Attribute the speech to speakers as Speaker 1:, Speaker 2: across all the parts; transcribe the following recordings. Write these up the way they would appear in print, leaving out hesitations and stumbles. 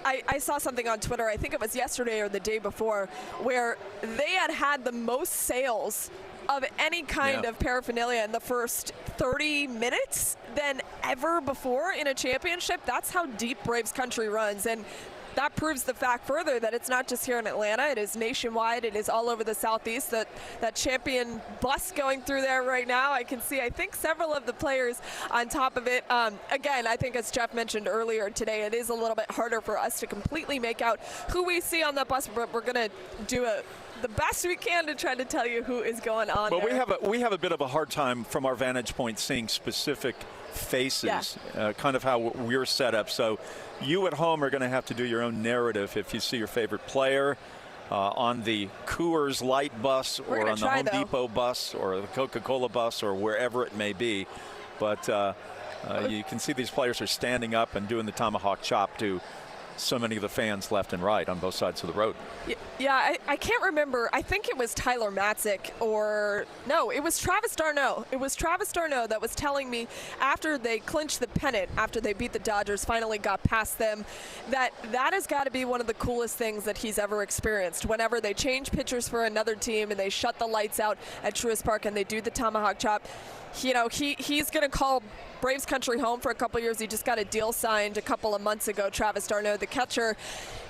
Speaker 1: I saw something on Twitter, I think it was yesterday or the day before, where they had the most sales of any kind of paraphernalia in the first 30 minutes than ever before in a championship. That's how deep Braves country runs. And that proves the fact further that it's not just here in Atlanta. It is nationwide. It is all over the Southeast. That champion bus going through there right now, I can see, I think, several of the players on top of it. Again, I think as Jeff mentioned earlier today, it is a little bit harder for us to completely make out who we see on the bus, but we're going to do the best we can to try to tell you who is going on there.
Speaker 2: We have a bit of a hard time from our vantage point seeing specific faces, kind of how we're set up. So you at home are going to have to do your own narrative if you see your favorite player on the Coors Light bus or on the Home Depot bus or the Coca-Cola bus or wherever it may be. But you can see these players are standing up and doing the tomahawk chop to so many of the fans left and right on both sides of the road.
Speaker 1: Yeah, I can't remember. I think it was Tyler Matzik or no, it was Travis d'Arnaud. It was Travis d'Arnaud that was telling me after they clinched the pennant, after they beat the Dodgers, finally got past them, that has got to be one of the coolest things that he's ever experienced. Whenever they change pitchers for another team and they shut the lights out at Truist Park and they do the tomahawk chop, you know, he's going to call Braves country home for a couple years. He just got a deal signed a couple of months ago, Travis d'Arnaud, the catcher.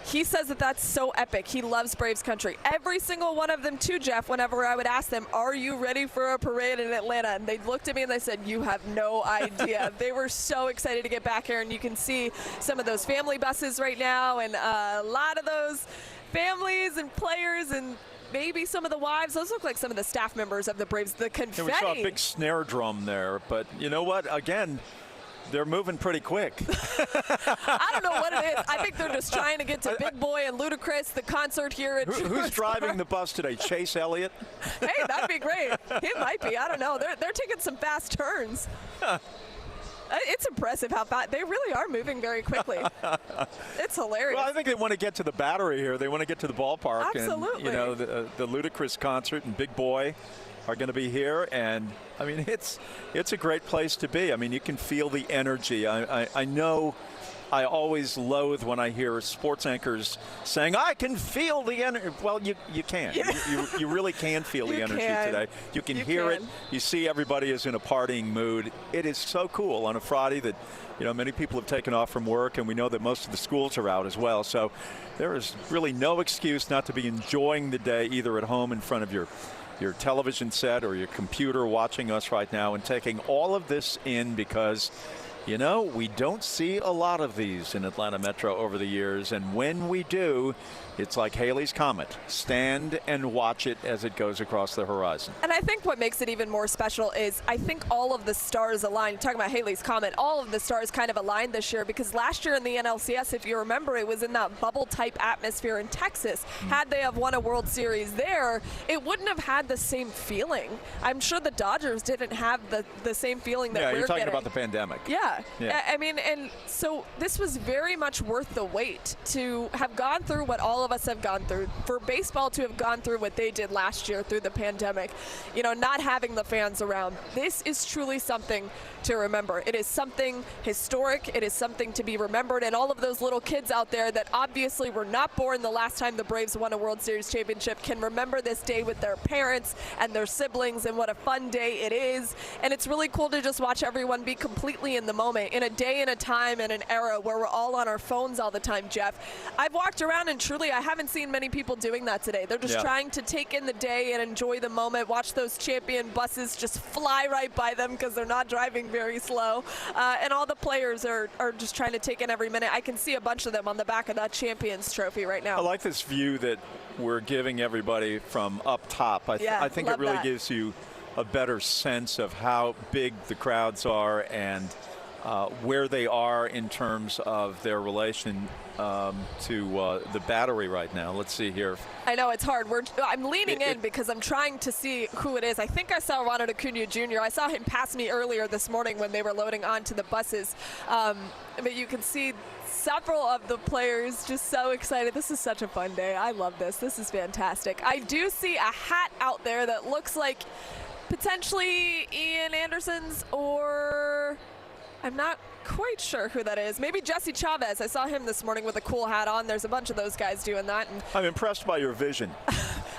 Speaker 1: He says that that's so epic. He loves Braves country. Every single one of them too, Jeff, whenever I would ask them, are you ready for a parade in Atlanta? And they looked at me and they said, you have no idea. They were so excited to get back here, and you can see some of those family buses right now, and a lot of those families and players and maybe some of the wives. Those look like some of the staff members of the Braves. The confetti.
Speaker 2: Yeah, we saw a big snare drum there, but you know what? Again, they're moving pretty quick.
Speaker 1: I don't know what it is. I think they're just trying to get to Big Boy and Ludacris, the concert here at
Speaker 2: Who's driving the bus today? Chase Elliott?
Speaker 1: Hey, that'd be great. He might be. I don't know. They're taking some fast turns. It's impressive how fast they really are moving very quickly. It's hilarious.
Speaker 2: Well, I think they want to get to the Battery here. They want to get to the ballpark.
Speaker 1: Absolutely.
Speaker 2: And, you know, the Ludacris concert and Big Boy are going to be here, and I mean it's a great place to be. I mean, you can feel the energy. I know I always loathe when I hear sports anchors saying, I can feel the energy. Well, you can. Yeah. You really can feel the energy today. You can hear it. You see everybody is in a partying mood. It is so cool on a Friday that, you know, many people have taken off from work, and we know that most of the schools are out as well. So there is really no excuse not to be enjoying the day, either at home in front of your television set or your computer watching us right now and taking all of this in, because you know, we don't see a lot of these in Atlanta Metro over the years, and when we do, it's like Halley's Comet. Stand and watch it as it goes across the horizon.
Speaker 1: And I think what makes it even more special is I think all of the stars aligned. Talking about Halley's Comet, all of the stars kind of aligned this year, because last year in the NLCS, if you remember, it was in that bubble-type atmosphere in Texas. Had they have won a World Series there, it wouldn't have had the same feeling. I'm sure the Dodgers didn't have the same feeling that we're getting.
Speaker 2: Yeah, you're talking about the pandemic.
Speaker 1: Yeah. I mean, and so this was very much worth the wait to have gone through what all of us have gone through, for baseball to have gone through what they did last year through the pandemic, you know, not having the fans around. This is truly something to remember. It is something historic. It is something to be remembered. And all of those little kids out there that obviously were not born the last time the Braves won a World Series championship can remember this day with their parents and their siblings, and what a fun day it is. And it's really cool to just watch everyone be completely in the moment, in a day and a time and an era where we're all on our phones all the time, Jeff. I've walked around and truly I haven't seen many people doing that today. They're just trying to take in the day and enjoy the moment, watch those champion buses just fly right by them because they're not driving very slow. And all the players are just trying to take in every minute. I can see a bunch of them on the back of that Champions Trophy right now.
Speaker 2: I like this view that we're giving everybody from up top. I think it really gives you a better sense of how big the crowds are and where they are in terms of their relation to the Battery right now. Let's see here.
Speaker 1: I know it's hard. I'm leaning in because I'm trying to see who it is. I think I saw Ronald Acuna Jr. I saw him pass me earlier this morning when they were loading onto the buses. But you can see several of the players just so excited. This is such a fun day. I love this. This is fantastic. I do see a hat out there that looks like potentially Ian Anderson's, or I'm not quite sure who that is. Maybe Jesse Chavez. I saw him this morning with a cool hat on. There's a bunch of those guys doing that. And
Speaker 2: I'm impressed by your vision.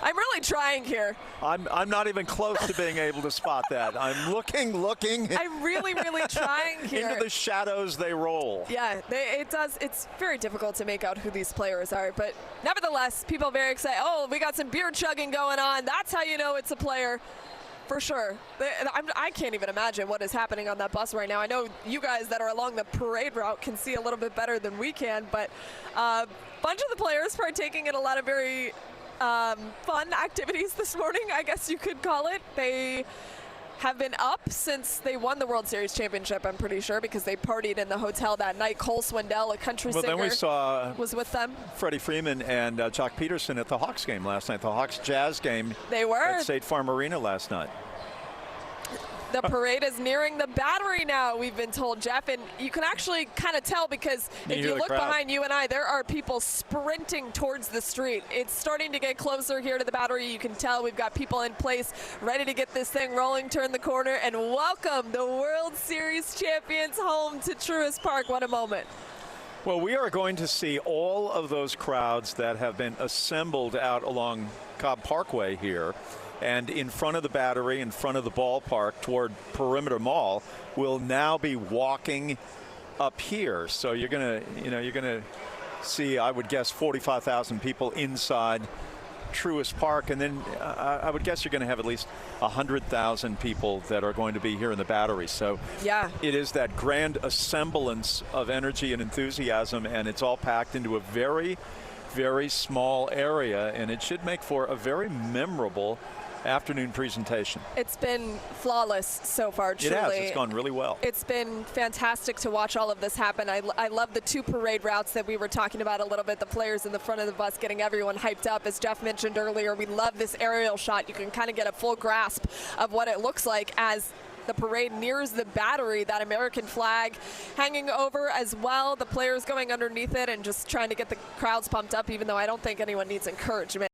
Speaker 1: I'm really trying here.
Speaker 2: I'm not even close to being able to spot that. I'm looking.
Speaker 1: I'm really trying here.
Speaker 2: Into the shadows they roll.
Speaker 1: Yeah, it does. It's very difficult to make out who these players are. But nevertheless, people are very excited. Oh, we got some beer chugging going on. That's how you know it's a player. For sure. I can't even imagine what is happening on that bus right now. I know you guys that are along the parade route can see a little bit better than we can, but a bunch of the players partaking in a lot of very fun activities this morning, I guess you could call it. They have been up since they won the World Series championship, I'm pretty sure, because they partied in the hotel that night. Cole Swindell, a country singer,
Speaker 2: then we saw
Speaker 1: was with them.
Speaker 2: Freddie Freeman and Jock Peterson at the Hawks game last night, the Hawks Jazz game.
Speaker 1: They were
Speaker 2: at State Farm Arena last night.
Speaker 1: The parade is nearing the Battery now, we've been told, Jeff, and you can actually kind of tell because if you look behind you and I, there are people sprinting towards the street. It's starting to get closer here to the Battery. You can tell we've got people in place ready to get this thing rolling, turn the corner, and welcome the World Series champions home to Truist Park. What a moment.
Speaker 2: Well, we are going to see all of those crowds that have been assembled out along Cobb Parkway here. And in front of the Battery, in front of the ballpark toward Perimeter Mall, will now be walking up here. So you're going to see, I would guess, 45,000 people inside Truist Park, and then I would guess you're going to have at least 100,000 people that are going to be here in the Battery. So
Speaker 1: yeah,
Speaker 2: it is that grand assemblance of energy and enthusiasm, and it's all packed into a very, very small area, and it should make for a very memorable afternoon presentation.
Speaker 1: It's been flawless so far, truly.
Speaker 2: It has. It's gone really well.
Speaker 1: It's been fantastic to watch all of this happen. I love the two parade routes that we were talking about a little bit, the players in the front of the bus getting everyone hyped up. As Jeff mentioned earlier, we love this aerial shot. You can kind of get a full grasp of what it looks like as the parade nears the Battery, that American flag hanging over as well, the players going underneath it and just trying to get the crowds pumped up, even though I don't think anyone needs encouragement.